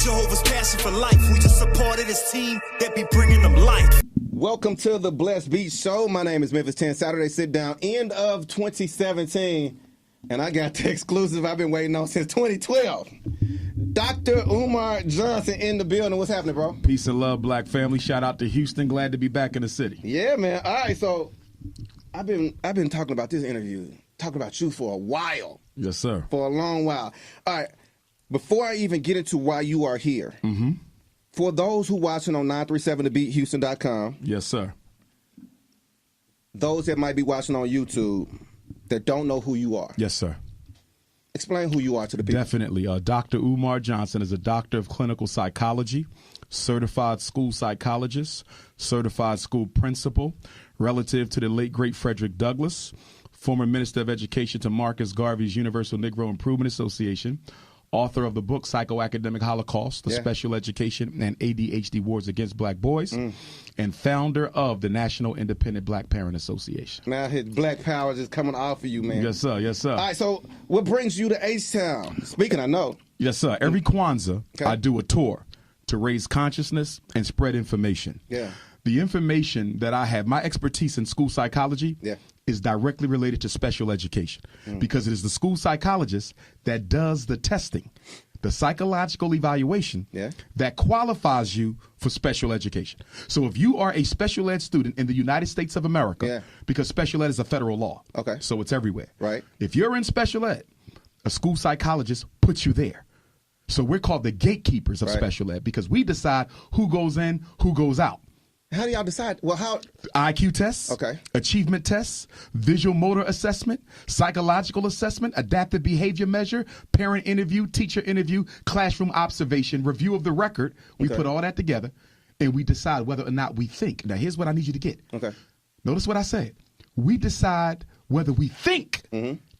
Jehovah's passion for life. We just supported this team that be bringing them life. Welcome to the Blessed Beat Show. My name is Memphis 10. Saturday Sit Down, end of 2017. And I got the exclusive I've been waiting on since 2012. Dr. Umar Johnson in the building. What's happening, bro? Peace and love, black family. Shout out to Houston. Glad to be back in the city. Yeah, man. All right, so I've been talking about this interview, talking about you for a while. Yes, sir. For a long while. All right. Before I even get into why you are here, for those who watching on 937thebeathouston.com, yes, sir. Those that might be watching on YouTube that don't know who you are. Yes, sir. Explain who you are to the people. Definitely. Dr. Umar Johnson is a doctor of clinical psychology, certified school psychologist, certified school principal, relative to the late, great Frederick Douglass, former Minister of Education to Marcus Garvey's Universal Negro Improvement Association, author of the book Psychoacademic Holocaust, the Special Education and ADHD Wars Against Black Boys, and founder of the National Independent Black Parent Association. Now his Black Power is coming off of you, man. Yes, sir. Yes, sir. All right, so what brings you to H-Town? Speaking, I know. Yes, sir. Every Kwanzaa, I do a tour to raise consciousness and spread information. Yeah. The information that I have, my expertise in school psychology is directly related to special education because it is the school psychologist that does the testing, the psychological evaluation that qualifies you for special education. So if you are a special ed student in the United States of America, because special ed is a federal law, so it's everywhere. Right. If you're in special ed, a school psychologist puts you there. So we're called the gatekeepers of special ed because we decide who goes in, who goes out. How do y'all decide? Well, how? IQ tests, achievement tests, visual motor assessment, psychological assessment, adaptive behavior measure, parent interview, teacher interview, classroom observation, review of the record. We put all that together, and we decide whether or not we think. Now, here's what I need you to get. Notice what I said. We decide whether we think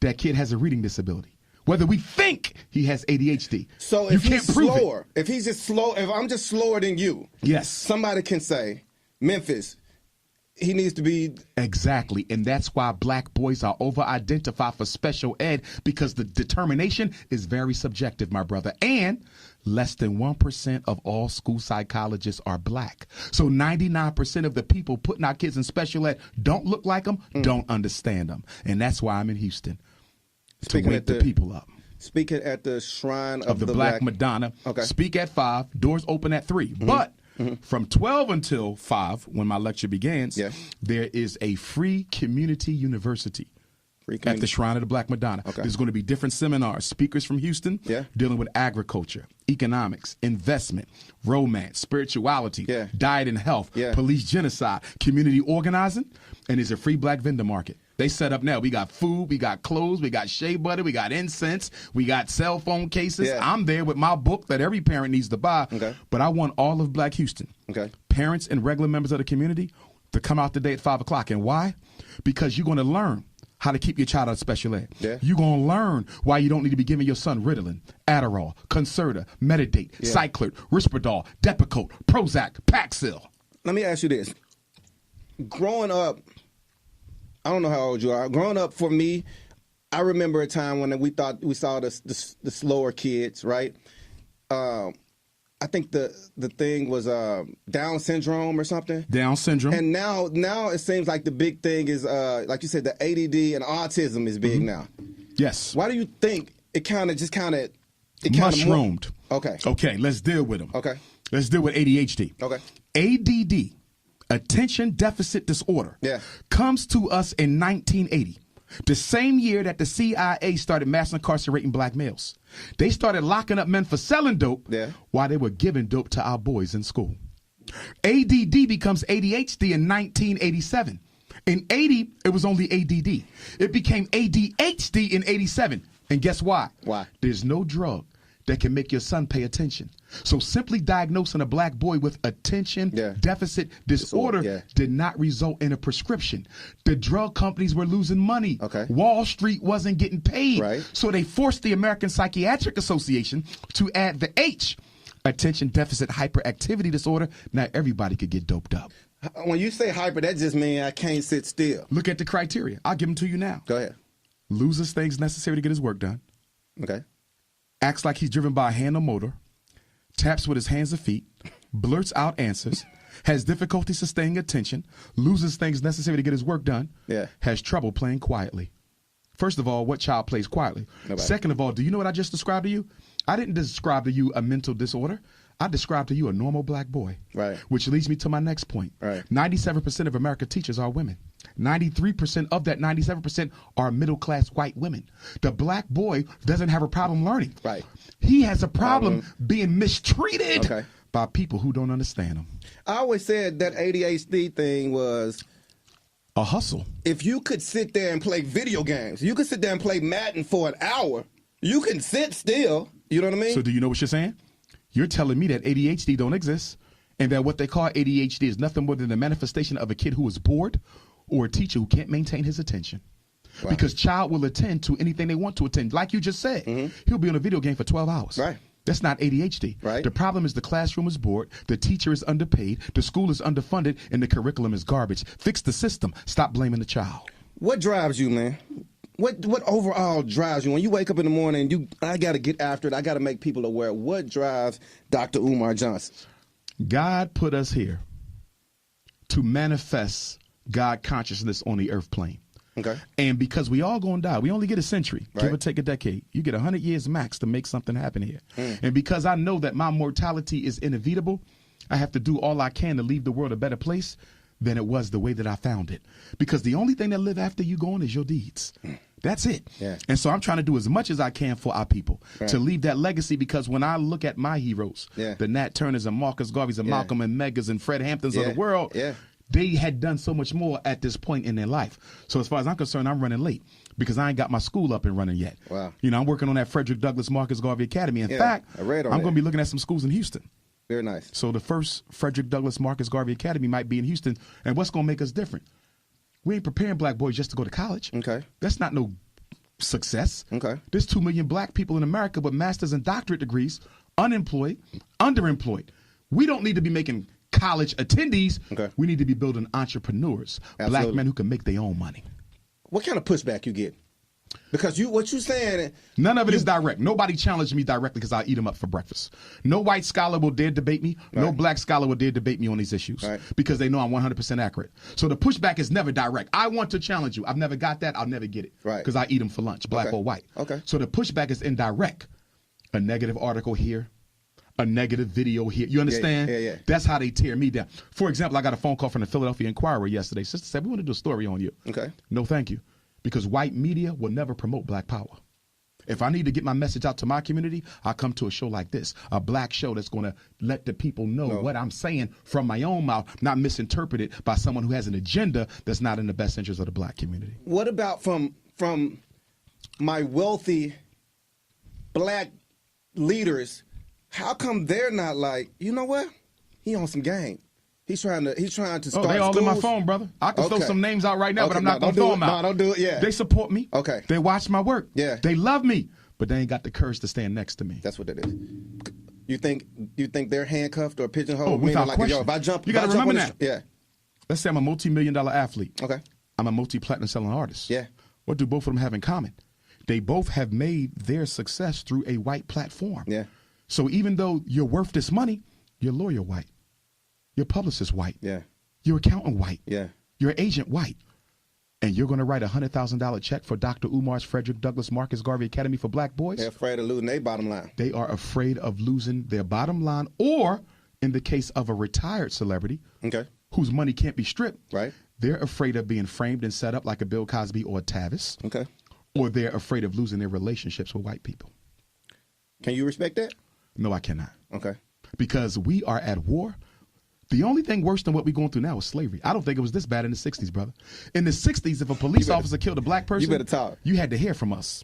that kid has a reading disability. Whether we think he has ADHD. So if he's slower, if he's just slow, if I'm just slower than you, somebody can say, Memphis, he needs to be. Exactly. And that's why black boys are over-identified for special ed because the determination is very subjective, my brother. And less than 1% of all school psychologists are black. So 99% of the people putting our kids in special ed don't look like them, don't understand them. And that's why I'm in Houston. To wake the people up. Speaking at the Shrine of the Black Madonna. Speak at 5, doors open at 3. But from 12 until 5, when my lecture begins, there is a free community university at the Shrine of the Black Madonna. There's going to be different seminars, speakers from Houston dealing with agriculture, economics, investment, romance, spirituality, diet and health, police genocide, community organizing, and there's a free black vendor market. They set up now. We got food, we got clothes, we got shea butter, we got incense, we got cell phone cases. I'm there with my book that every parent needs to buy. But I want all of Black Houston, parents and regular members of the community, to come out today at 5 o'clock. And why? Because you're going to learn how to keep your child out of special ed. You're going to learn why you don't need to be giving your son Ritalin, Adderall, Concerta, Metadate, Cyclert, Risperdal, Depakote, Prozac, Paxil. Let me ask you this. Growing up, I don't know how old you are. Growing up, for me, I remember a time when we saw the slower kids, right? I think the thing was Down syndrome or something. Down syndrome. And now it seems like the big thing is, like you said, the ADD and autism is big now. Yes. Why do you think it kind of mushroomed? Okay, let's deal with them. Let's deal with ADHD. ADD, attention deficit disorder, comes to us in 1980. The same year that the CIA started mass incarcerating black males. They started locking up men for selling dope while they were giving dope to our boys in school. ADD becomes ADHD in 1987. In 80, it was only ADD. It became ADHD in 87. And guess why? Why? There's no drug that can make your son pay attention. So simply diagnosing a black boy with attention deficit disorder did not result in a prescription. The drug companies were losing money. Wall Street wasn't getting paid. So they forced the American Psychiatric Association to add the H, attention deficit hyperactivity disorder. Now everybody could get doped up. When you say hyper, that just means I can't sit still. Look at the criteria. I'll give them to you now. Go ahead. Loses things necessary to get his work done. Okay. Acts like he's driven by a hand or motor. taps with his hands and feet, blurts out answers, has difficulty sustaining attention, loses things necessary to get his work done, has trouble playing quietly. First of all, what child plays quietly? Nobody. Second of all, do you know what I just described to you? I didn't describe to you a mental disorder. I described to you a normal black boy. Right. Which leads me to my next point. Right. 97% of American teachers are women. 93% of that 97% are middle-class white women. The black boy doesn't have a problem learning. Right. He has a problem being mistreated by people who don't understand him. I always said that ADHD thing was a hustle. If you could sit there and play video games, you could sit there and play Madden for an hour, you can sit still. You know what I mean? So do you know what you're saying? You're telling me that ADHD don't exist and that what they call ADHD is nothing more than the manifestation of a kid who is bored or a teacher who can't maintain his attention. Wow. Because child will attend to anything they want to attend. Like you just said, he'll be on a video game for 12 hours. Right. That's not ADHD. Right. The problem is the classroom is bored, the teacher is underpaid, the school is underfunded, and the curriculum is garbage. Fix the system. Stop blaming the child. What drives you, man? What overall drives you? When you wake up in the morning, I got to get after it. I got to make people aware. What drives Dr. Umar Johnson? God put us here to manifest God consciousness on the earth plane. Okay. And because we all gonna die, we only get a century, give or take a decade. You get 100 years max to make something happen here. And because I know that my mortality is inevitable, I have to do all I can to leave the world a better place than it was the way that I found it. Because the only thing that live after you gone is your deeds. That's it. Yeah. And so I'm trying to do as much as I can for our people to leave that legacy, because when I look at my heroes, the Nat Turners and Marcus Garveys and Malcolm and Megas and Fred Hamptons of the world, they had done so much more at this point in their life. So as far as I'm concerned, I'm running late because I ain't got my school up and running yet. Wow. You know, I'm working on that Frederick Douglass Marcus Garvey Academy. In fact, I'm going to be looking at some schools in Houston. Very nice. So the first Frederick Douglass Marcus Garvey Academy might be in Houston. And what's going to make us different? We ain't preparing black boys just to go to college. Okay. That's not no success. Okay. There's 2 million black people in America with master's and doctorate degrees, unemployed, underemployed. We don't need to be making college attendees. We need to be building entrepreneurs, black men who can make their own money. What kind of pushback you get? Because what you saying, none of it is direct. Nobody challenged me directly because I eat them up for breakfast. No white scholar will dare debate me. No black scholar will dare debate me on these issues because they know I'm 100% accurate. So the pushback is never direct. I want to challenge you. I've never got that. I'll never get it because I eat them for lunch, black or white. So the pushback is indirect. A negative article here, a negative video here. You understand? Yeah. That's how they tear me down. For example, I got a phone call from the Philadelphia Inquirer yesterday. Sister said, we want to do a story on you. Okay. No, thank you. Because white media will never promote black power. If I need to get my message out to my community, I come to a show like this, a black show that's going to let the people know what I'm saying from my own mouth, not misinterpreted by someone who has an agenda that's not in the best interest of the black community. What about from my wealthy black leaders? How come they're not like, you know what? He on some game. He's trying to start they all schools. In my phone, brother. I can throw some names out right now, but I'm not going to throw them out. No, don't do it, yeah. They support me. Okay. They watch my work. Yeah. They love me, but they ain't got the courage to stand next to me. That's what it is. You think they're handcuffed or pigeonholed? Oh, without question. Yo, if I jump, you got to remember that. Yeah. Let's say I'm a multi-million-dollar athlete. Okay. I'm a multi-platinum selling artist. Yeah. What do both of them have in common? They both have made their success through a white platform. Yeah. So even though you're worth this money, your lawyer white, your publicist white, your accountant white, your agent white, and you're going to write a $100,000 check for Dr. Umar's Frederick Douglass Marcus Garvey Academy for black boys? They're afraid of losing their bottom line. They are afraid of losing their bottom line, or in the case of a retired celebrity whose money can't be stripped, they're afraid of being framed and set up like a Bill Cosby or a Tavis, or they're afraid of losing their relationships with white people. Can you respect that? No, I cannot. Okay. Because we are at war. The only thing worse than what we're going through now is slavery. I don't think it was this bad in the 60s, brother. In the 60s, if a police officer killed a black person, you better talk. You had to hear from us.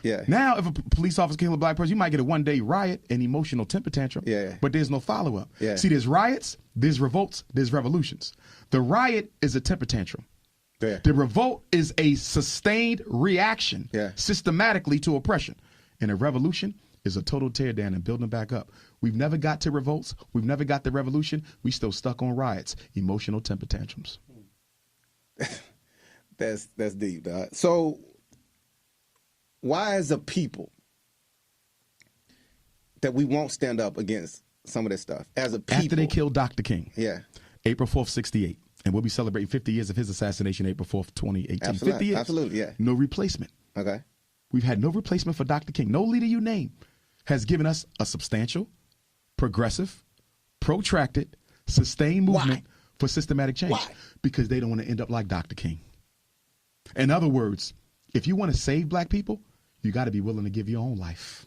Yeah. Now, if a police officer killed a black person, you might get a one-day riot and emotional temper tantrum. Yeah. But there's no follow-up. Yeah. See, there's riots, there's revolts, there's revolutions. The riot is a temper tantrum. Yeah. The revolt is a sustained reaction systematically to oppression. And a revolution is a total tear down and building back up. We've never got to revolts. We've never got the revolution. We still stuck on riots, emotional temper tantrums. That's deep, dog. So why as a people that we won't stand up against some of this stuff as a people? After they killed Dr. King. Yeah. April 4th, 68. And we'll be celebrating 50 years of his assassination, April 4th, 2018. Absolutely. 50 years. Absolutely, yeah. No replacement. Okay. We've had no replacement for Dr. King. No leader you name has given us a substantial, progressive, protracted, sustained movement for systematic change. Why? Because they don't want to end up like Dr. King. In other words, if you want to save black people, you got to be willing to give your own life.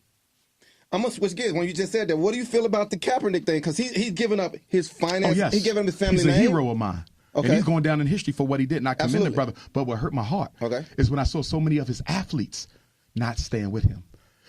I'm going to switch gears. When you just said that, what do you feel about the Kaepernick thing? Because he's given up his finances. Oh, yes. He's given up his family name. name. He's a hero of mine. Okay. And he's going down in history for what he did. And I commend the brother. But what hurt my heart is when I saw so many of his athletes not stand with him.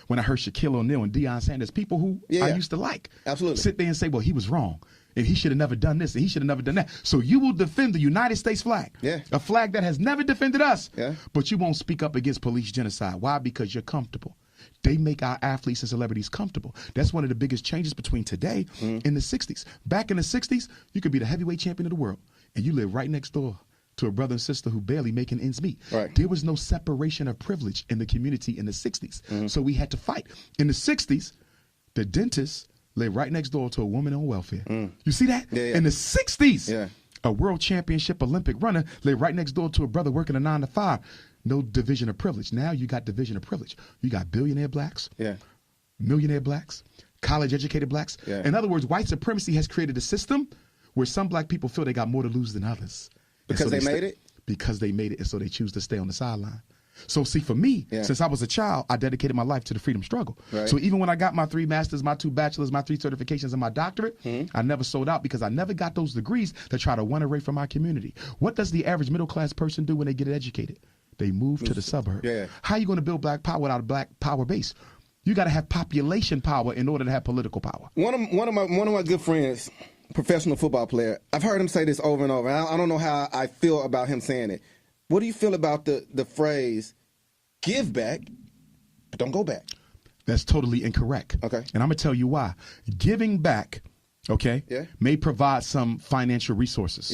When I heard Shaquille O'Neal and Deion Sanders, people who I used to like, sit there and say, well, he was wrong. And he should have never done this, and he should have never done that. So you will defend the United States flag, a flag that has never defended us, but you won't speak up against police genocide. Why? Because you're comfortable. They make our athletes and celebrities comfortable. That's one of the biggest changes between today and the 60s. Back in the 60s, you could be the heavyweight champion of the world, and you live right next door to a brother and sister who barely making ends meet. Right. There was no separation of privilege in the community in the 60s, so we had to fight. In the 60s, the dentist lived right next door to a woman on welfare. You see that? In the 60s, a world championship Olympic runner lived right next door to a brother working a 9-to-5. No division of privilege. Now you got division of privilege. You got billionaire blacks, millionaire blacks, college-educated blacks. In other words, white supremacy has created a system where some black people feel they got more to lose than others. Because they made it? Because they made it, and so they choose to stay on the sideline. So see, for me, since I was a child, I dedicated my life to the freedom struggle. Right. So even when I got my 3 masters, my 2 bachelors, my 3 certifications, and my doctorate, I never sold out because I never got those degrees to try to run away from my community. What does the average middle-class person do when they get educated? They move to the suburbs. How are you going to build black power without a black power base? You got to have population power in order to have political power. One of my good friends, professional football player, I've heard him say this over and over. I don't know how I feel about him saying it. What do you feel about the phrase, give back, but don't go back? That's totally incorrect. Okay. And I'm going to tell you why. Giving back, may provide some financial resources.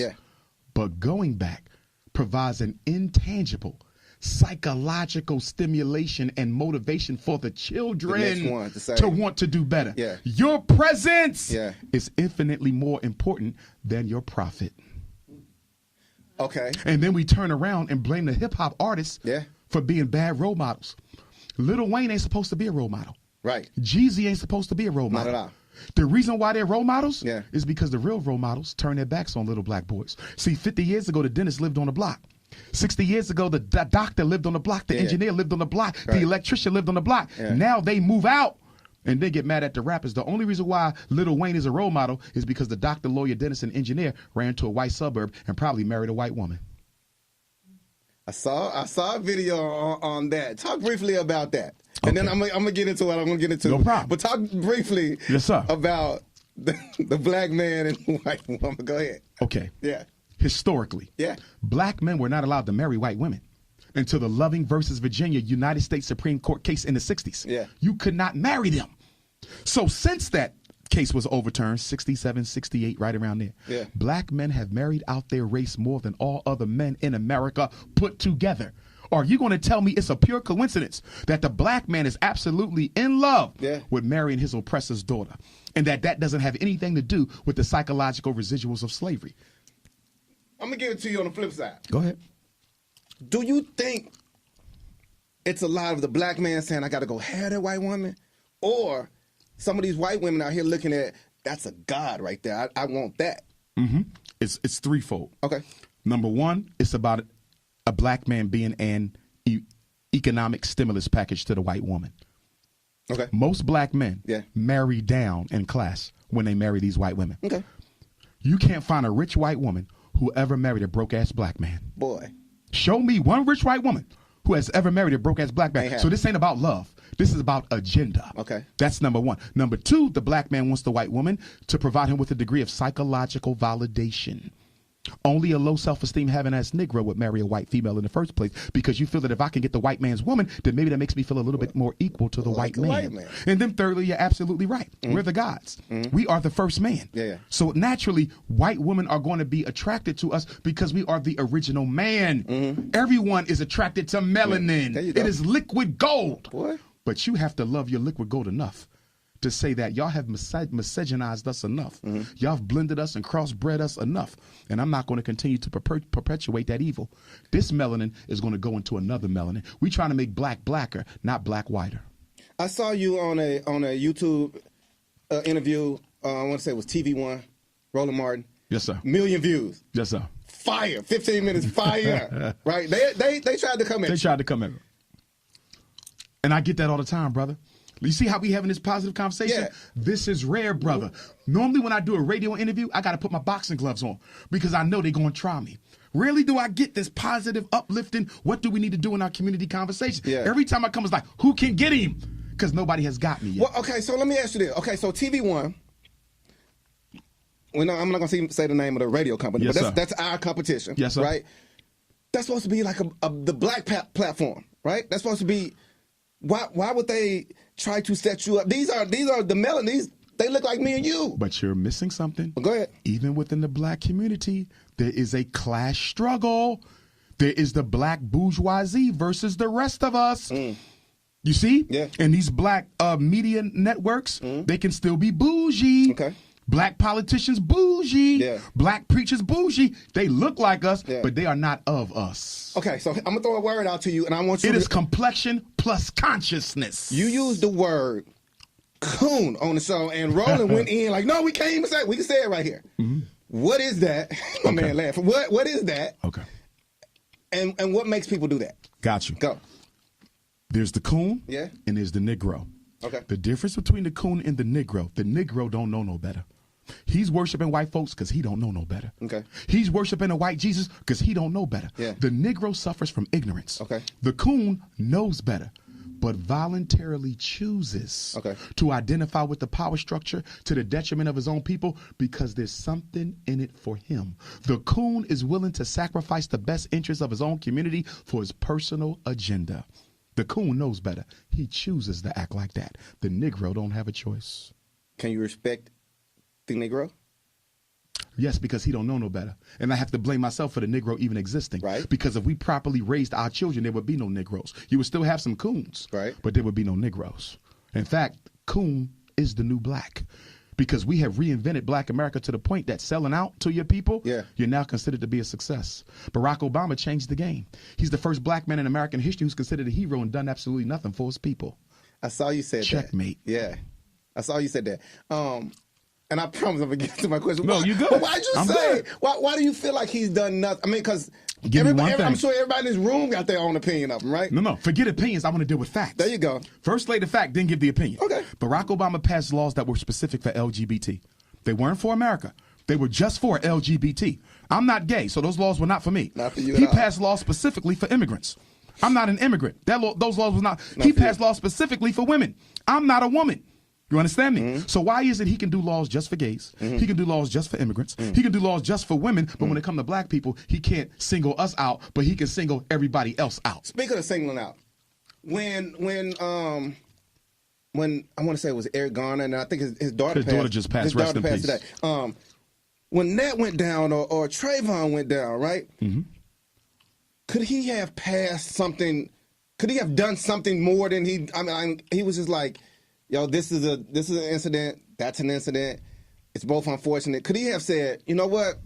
But going back provides an intangible psychological stimulation and motivation for the children to want to do better. Your presence is infinitely more important than your profit. Okay. And then we turn around and blame the hip-hop artists for being bad role models. Lil Wayne ain't supposed to be a role model. Right. Jeezy ain't supposed to be a role model. Not at all. The reason why they're role models is because the real role models turn their backs on little black boys. See, 50 years ago, the dentist lived on the block. 60 years ago, the doctor lived on the block. The engineer lived on the block. The electrician lived on the block. Now they move out and they get mad at the rappers. The only reason why Lil Wayne is a role model is because the doctor, lawyer, dentist, and engineer ran to a white suburb and probably married a white woman. I saw a video on that. Talk briefly about that. And then I'm gonna get into what I'm gonna get into. No problem. But talk briefly about the black man and the white woman. Go ahead. Okay. Yeah. Historically, black men were not allowed to marry white women until the Loving versus Virginia United States Supreme Court case in the 60s. You could not marry them. So since that case was overturned, 67, 68, right around there, black men have married out their race more than all other men in America put together. Are you going to tell me it's a pure coincidence that the black man is absolutely in love with marrying his oppressor's daughter, and that doesn't have anything to do with the psychological residuals of slavery? I'm going to give it to you on the flip side. Go ahead. Do you think it's a lot of the black man saying, I got to go have that white woman? Or some of these white women out here looking at, that's a god right there. I want that. It's threefold. Okay. Number one, it's about a black man being an economic stimulus package to the white woman. Okay. Most black men marry down in class when they marry these white women. Okay. You can't find a rich white woman who ever married a broke-ass black man. Boy. Show me one rich white woman who has ever married a broke-ass black man. So this ain't about love. This is about agenda. Okay. That's number one. Number two, the black man wants the white woman to provide him with a degree of psychological validation. Only a low self-esteem having ass Negro would marry a white female in the first place, because you feel that if I can get the white man's woman, then maybe that makes me feel a little bit more equal to the white man. And then thirdly, you're absolutely right. We're the gods. We are the first man. So naturally, white women are going to be attracted to us because we are the original man. Everyone is attracted to melanin. It is liquid gold. But you have to love your liquid gold enough to say that y'all have misogynized us enough. Y'all have blended us and crossbred us enough. And I'm not going to continue to perpetuate that evil. This melanin is going to go into another melanin. We trying to make black blacker, not black whiter. I saw you on a YouTube interview. I want to say it was TV1, Roland Martin. Yes, sir. 1 million views. Yes, sir. Fire. 15 minutes. Fire. Right? They tried to come at you. They tried to come at me. And I get that all the time, brother. You see how we having this positive conversation? Yeah. This is rare, brother. Normally when I do a radio interview, I got to put my boxing gloves on because I know they're going to try me. Rarely do I get this positive, uplifting, what do we need to do in our community conversation? Yeah. Every time I come, it's like, who can get him? Because nobody has got me yet. Well, okay, so let me ask you this. Okay, so TV1, I'm not going to say the name of the radio company, Yes, but that's our competition. Yes, sir. Right? That's supposed to be like the black platform, right? That's supposed to be, why would they try to set you up? These are the melanies. They look like me and you. But you're missing something. Well, go ahead. Even within the black community, there is a class struggle. There is the black bourgeoisie versus the rest of us. You see? Yeah. And these black media networks, they can still be bougie. Okay. Black politicians bougie. Yeah. Black preachers bougie. They look like us, Yeah. but they are not of us. Okay, so I'm going to throw a word out to you, and I want you It to... is complexion plus consciousness. You used the word coon on the show, and Roland went in like, no, we can't even say it. We can say it right here. What is that? My man laughed. What is that? Okay. And what makes people do that? Got you. Go. There's the coon, Yeah. and there's the Negro. Okay. The difference between the coon and the Negro don't know no better. He's worshiping white folks because he don't know no better. Okay. He's worshiping a white Jesus because he don't know better. Yeah. The Negro suffers from ignorance. Okay. The coon knows better, but voluntarily chooses Okay. to identify with the power structure to the detriment of his own people because there's something in it for him. The coon is willing to sacrifice the best interests of his own community for his personal agenda. The coon knows better. He chooses to act like that. The Negro don't have a choice. Can you respect the Negro? Yes, because he don't know no better. And I have to blame myself for the Negro even existing. Right. Because if we properly raised our children, there would be no Negroes. You would still have some coons. Right. But there would be no Negroes. In fact, coon is the new black. Because we have reinvented black America to the point that selling out to your people, you're now considered to be a success. Barack Obama changed the game. He's the first black man in American history who's considered a hero and done absolutely nothing for his people. I saw you said Checkmate. that. Yeah. I saw you said that. And I promise I'm going to get to my question. No, you good. But why'd you I'm say, good. why do you feel like he's done nothing? I mean, because I'm sure everybody in this room got their own opinion of him, right? No. Forget opinions. I want to deal with facts. There you go. First lay the fact, then give the opinion. Okay. Barack Obama passed laws that were specific for LGBT. They weren't for America. They were just for LGBT. I'm not gay, so those laws were not for me. Not for you He at all. passed laws specifically for immigrants. I'm not an immigrant. Those laws was not. He passed laws specifically for women. I'm not a woman. You understand me? So why is it he can do laws just for gays? He can do laws just for immigrants. He can do laws just for women, but when it comes to black people, he can't single us out, but he can single everybody else out. Speaking of singling out, when I want to say it was Eric Garner, and I think his daughter passed. His daughter just passed. His Rest daughter in passed peace. today. When that went down, or Trayvon went down, right? Could he have passed something? Could he have done something more than he? I mean, he was just like, "Yo, this is an incident. That's an incident. It's both unfortunate." Could he have said, "You know what?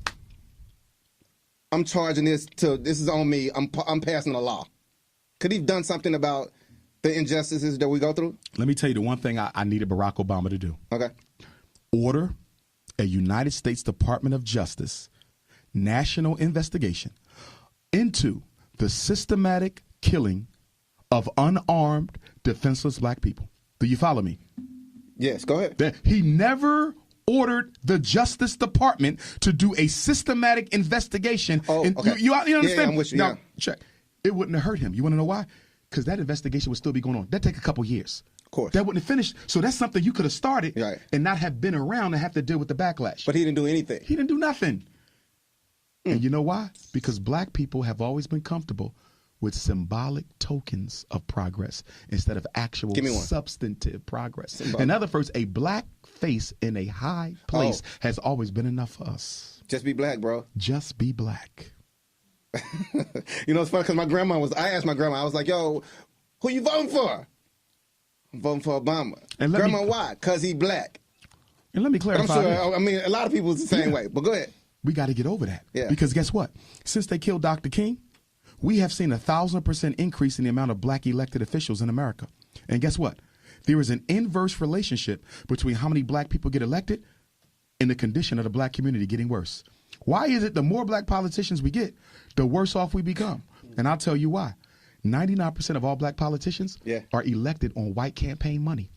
I'm charging this is on me. I'm passing a law." Could he have done something about the injustices that we go through? Let me tell you the one thing I needed Barack Obama to do. Okay. Order a United States Department of Justice national investigation into the systematic killing of unarmed, defenseless black people. Do you follow me? Yes, go ahead. He never ordered the Justice Department to do a systematic investigation. Oh, okay. You understand? Yeah, I'm with you, Now, check. It wouldn't have hurt him. You want to know why? Because that investigation would still be going on. That'd take a couple years. Of course. That wouldn't have finished. So that's something you could have started Right. and not have been around and have to deal with the backlash. But he didn't do anything. He didn't do nothing. And you know why? Because black people have always been comfortable with symbolic tokens of progress instead of actual substantive progress. Symbolic. In other words, a black face in a high place has always been enough for us. Just be black, bro. Just be black. You know, it's funny because I asked my grandma, I was like, "Yo, who you voting for?" I'm voting for Obama. Grandma, why? Because he black. And let me clarify. I'm sure, I mean, a lot of people is the same way, but go ahead. We got to get over that. Yeah. Because guess what? Since they killed Dr. King, we have seen 1,000% increase in the amount of black elected officials in America. And guess what? There is an inverse relationship between how many black people get elected and the condition of the black community getting worse. Why is it the more black politicians we get, the worse off we become? And I'll tell you why. 99% of all black politicians are elected on white campaign money.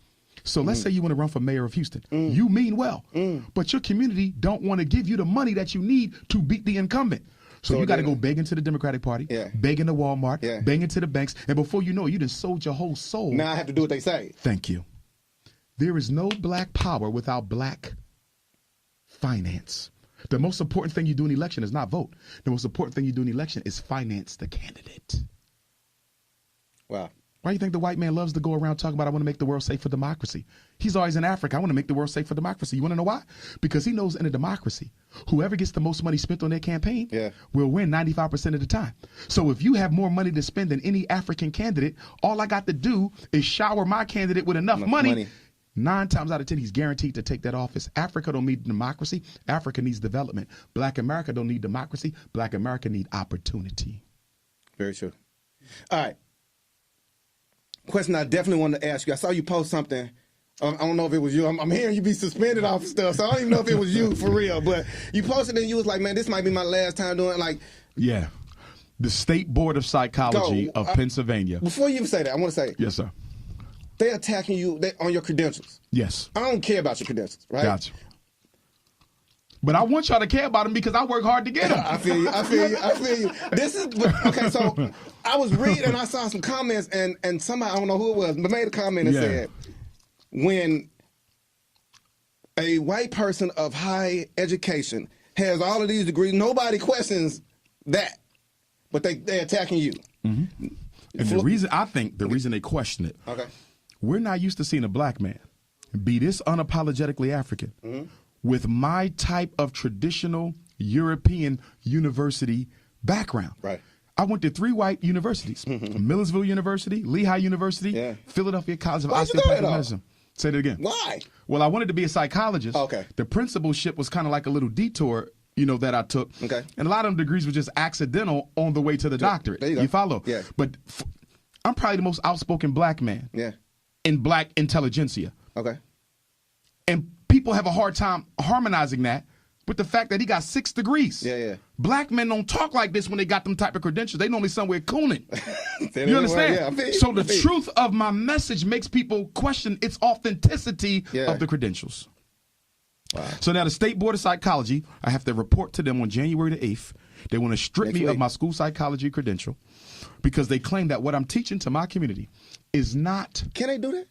So let's say you want to run for mayor of Houston. You mean well, but your community don't want to give you the money that you need to beat the incumbent. So you got to go begging to the Democratic Party, begging to Walmart, begging to the banks, and before you know it, you done sold your whole soul. Now I have to do what they say. Thank you. There is no black power without black finance. The most important thing you do in election is not vote. The most important thing you do in election is finance the candidate. Wow. Why do you think the white man loves to go around talking about, I want to make the world safe for democracy? He's always in Africa. I want to make the world safe for democracy. You want to know why? Because he knows in a democracy, whoever gets the most money spent on their campaign will win 95% of the time. So if you have more money to spend than any African candidate, all I got to do is shower my candidate with enough money. 9 times out of 10, he's guaranteed to take that office. Africa don't need democracy. Africa needs development. Black America don't need democracy. Black America need opportunity. Very true. All right. Question I definitely wanted to ask you. I saw you post something. I don't know if it was you. I'm hearing you be suspended off of stuff, so I don't even know if it was you for real. But you posted and you was like, man, this might be my last time doing it. Like, yeah. The State Board of Psychology of Pennsylvania. Before you even say that, I want to say. Yes, sir. They're attacking you on your credentials. Yes. I don't care about your credentials, right? Gotcha. But I want y'all to care about them because I work hard to get them. I feel you. This is, okay, so I was reading and I saw some comments and somebody, I don't know who it was, but made a comment and said, when a white person of high education has all of these degrees, nobody questions that, but they're attacking you. Mm-hmm. And the reason they question it, we're not used to seeing a black man be this unapologetically African with my type of traditional European university background. Right. I went to 3 white universities, Millersville University, Lehigh University, Philadelphia College of Osteopathic Medicine. Say that again. Why? Well, I wanted to be a psychologist. Okay. The principalship was kind of like a little detour, that I took. Okay. And a lot of them degrees were just accidental on the way to the doctorate. There you go. You follow? Yeah. But I'm probably the most outspoken black man in black intelligentsia. Okay. And people have a hard time harmonizing that with the fact that he got 6 degrees. Yeah. Black men don't talk like this when they got them type of credentials. They normally somewhere Cooning. You understand? Yeah, so the truth of my message makes people question its authenticity of the credentials. Wow. So now the State Board of Psychology, I have to report to them on January the 8th. They want to strip me of my school psychology credential because they claim that what I'm teaching to my community is not. Can they do that?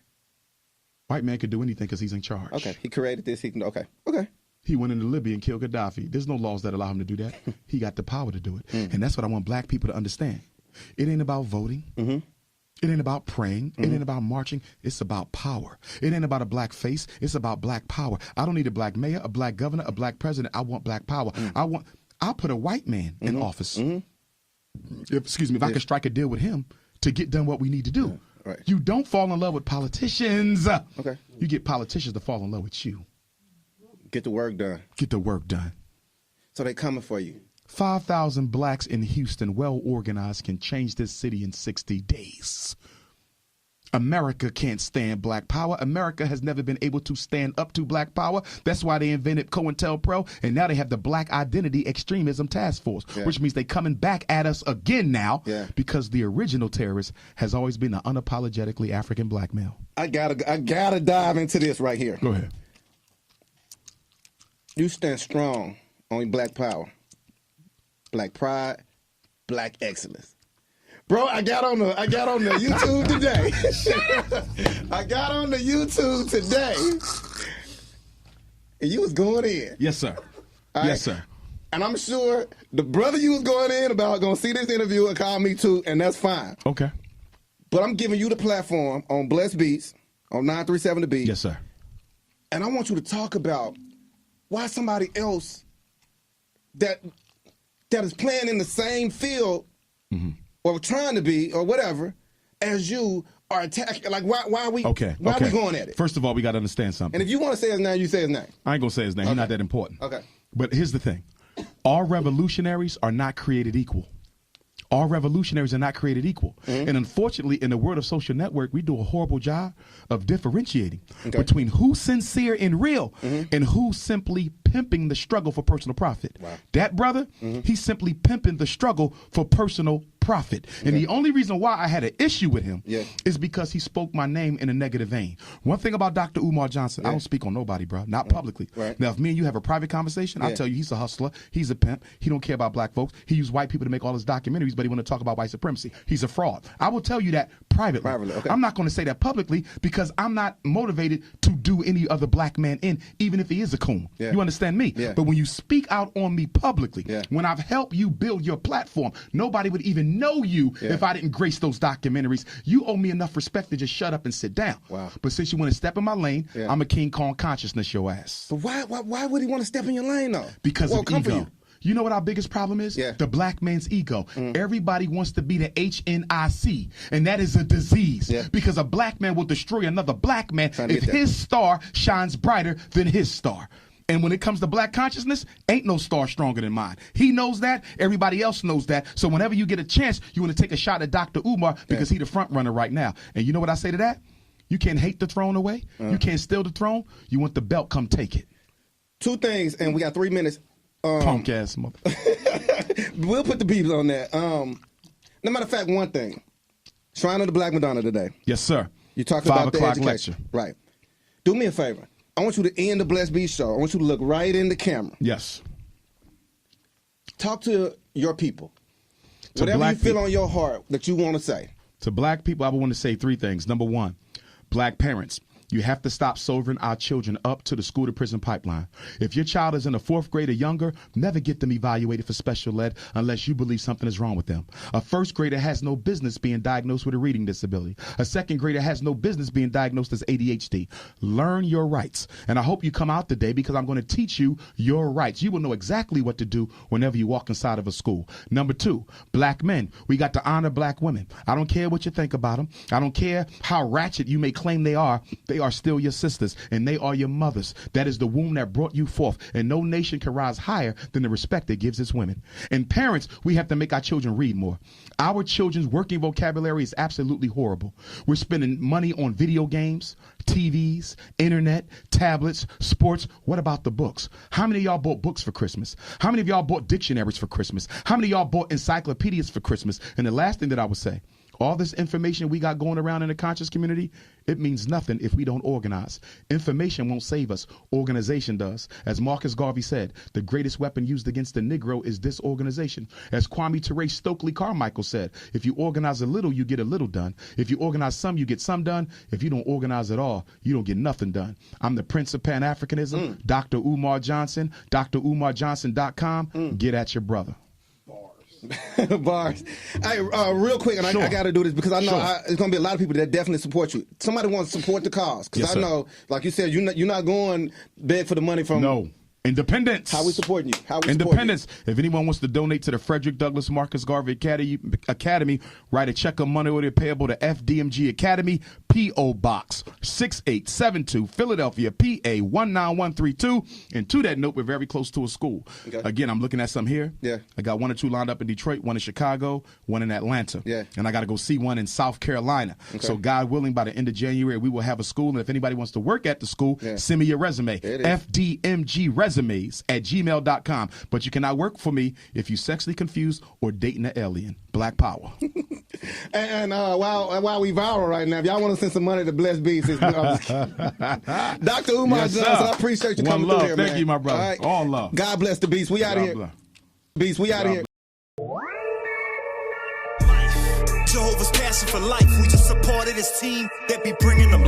White man could do anything because he's in charge. Okay, he created this. He can. Okay. He went into Libya and killed Gaddafi. There's no laws that allow him to do that. He got the power to do it. And that's what I want black people to understand. It ain't about voting. It ain't about praying. It ain't about marching. It's about power. It ain't about a black face. It's about black power. I don't need a black mayor, a black governor, a black president. I want black power. I'll put a white man in office. If I could strike a deal with him to get done what we need to do. Right. You don't fall in love with politicians. Okay. You get politicians to fall in love with you. Get the work done. Get the work done. So they coming for you. 5,000 blacks in Houston, well organized, can change this city in 60 days. America can't stand black power. America has never been able to stand up to black power. That's why they invented COINTELPRO, and now they have the Black Identity Extremism Task Force, which means they're coming back at us again now because the original terrorist has always been an unapologetically African black male. I gotta dive into this right here. Go ahead. You stand strong on black power, black pride, black excellence. Bro, I got on the YouTube today. I got on the YouTube today. And you was going in. Yes, sir. All yes, right? sir. And I'm sure the brother you was going in about gonna see this interview and call me too, and that's fine. Okay. But I'm giving you the platform on Blessed Beats, on 937 The Beat. Yes, sir. And I want you to talk about why somebody else that is playing in the same field or trying to be or whatever as you are attacking. Like, why are we? Okay. Why are we going at it? First of all, we got to understand something. And if you want to say his name, you say his name. I ain't gonna say his name. Okay. He's not that important. Okay. But here's the thing: all revolutionaries are not created equal. All revolutionaries are not created equal. And unfortunately, in the world of social network, we do a horrible job of differentiating between who's sincere and real and who's simply pimping the struggle for personal profit. Wow. That brother, he's simply pimping the struggle for personal profit. And the only reason why I had an issue with him is because he spoke my name in a negative vein. One thing about Dr. Umar Johnson, I don't speak on nobody, bro, not publicly. Right. Now, if me and you have a private conversation, I'll tell you he's a hustler, he's a pimp, he don't care about black folks, he used white people to make all his documentaries, but he want to talk about white supremacy. He's a fraud. I will tell you that privately. I'm not going to say that publicly because I'm not motivated to do any other black man in, even if he is a coon. You understand me? But when you speak out on me publicly, when I've helped you build your platform, nobody would even know you if I didn't grace those documentaries. You owe me enough respect to just shut up and sit down. Wow. But since you want to step in my lane, I'm a King Kong consciousness your ass. But why would he want to step in your lane though? Because of ego. You know what our biggest problem is? The black man's ego. Everybody wants to be the HNIC, and that is a disease because a black man will destroy another black man if his star shines brighter than his star. And when it comes to black consciousness, ain't no star stronger than mine. He knows that. Everybody else knows that. So whenever you get a chance, you want to take a shot at Dr. Umar because he's the front runner right now. And you know what I say to that? You can't hate the throne away. You can't steal the throne. You want the belt, come take it. Two things, and we got 3 minutes. Punk ass mother. We'll put the beeps on that. No matter of fact, one thing. Shrine of the Black Madonna today. Yes, sir. You talked 5 about the o'clock education. lecture. Right. Do me a favor. I want you to end the Blessed Beast show. I want you to look right in the camera. Yes. Talk to your people. Whatever you feel on your heart that you want to say. To black people, I would want to say 3 things. Number 1, black parents. You have to stop sobering our children up to the school to prison pipeline. If your child is in the 4th grade or younger, never get them evaluated for special ed unless you believe something is wrong with them. A 1st grader has no business being diagnosed with a reading disability. A 2nd grader has no business being diagnosed as ADHD. Learn your rights. And I hope you come out today because I'm going to teach you your rights. You will know exactly what to do whenever you walk inside of a school. Number 2, black men. We got to honor black women. I don't care what you think about them. I don't care how ratchet you may claim they are still your sisters, and they are your mothers. That is the womb that brought you forth, and no nation can rise higher than the respect it gives its women. And parents, we have to make our children read more. Our children's working vocabulary is absolutely horrible. We're spending money on video games, TVs, internet, tablets, sports. What about the books? How many of y'all bought books for Christmas? How many of y'all bought dictionaries for Christmas? How many of y'all bought encyclopedias for Christmas? And the last thing that I would say, all this information we got going around in the conscious community, it means nothing if we don't organize. Information won't save us. Organization does. As Marcus Garvey said, the greatest weapon used against the Negro is disorganization. As Kwame Ture Stokely Carmichael said, if you organize a little, you get a little done. If you organize some, you get some done. If you don't organize at all, you don't get nothing done. I'm the Prince of Pan-Africanism, Dr. Umar Johnson, drumarjohnson.com. Get at your brother. Bars. Hey, real quick, and I got to do this because I know there's going to be a lot of people that definitely support you. Somebody wants to support the cause because I know, like you said, you're not going beg for the money from. No. Independence. How we supporting you? Independence. If anyone wants to donate to the Frederick Douglass Marcus Garvey Academy, write a check of money order payable to FDMG Academy, P.O. Box 6872, Philadelphia, PA 19132. And to that note, we're very close to a school. Okay. Again, I'm looking at some here. Yeah. I got 1 or 2 lined up in Detroit, 1 in Chicago, 1 in Atlanta. Yeah. And I got to go see 1 in South Carolina. Okay. So God willing, by the end of January, we will have a school. And if anybody wants to work at the school, send me your resume. FDMG resumes@gmail.com. But you cannot work for me if you sexually confused or dating an alien. Black power. And while we viral right now, if y'all want to send some money to Blessed Beast, Dr. Umar Johnson, I appreciate you coming through here, man. Thank you, my brother. All right. All love. God bless the Beast. We out of here. Beast, we out of here. Jehovah's passion for life. We just supported his team that be bringing them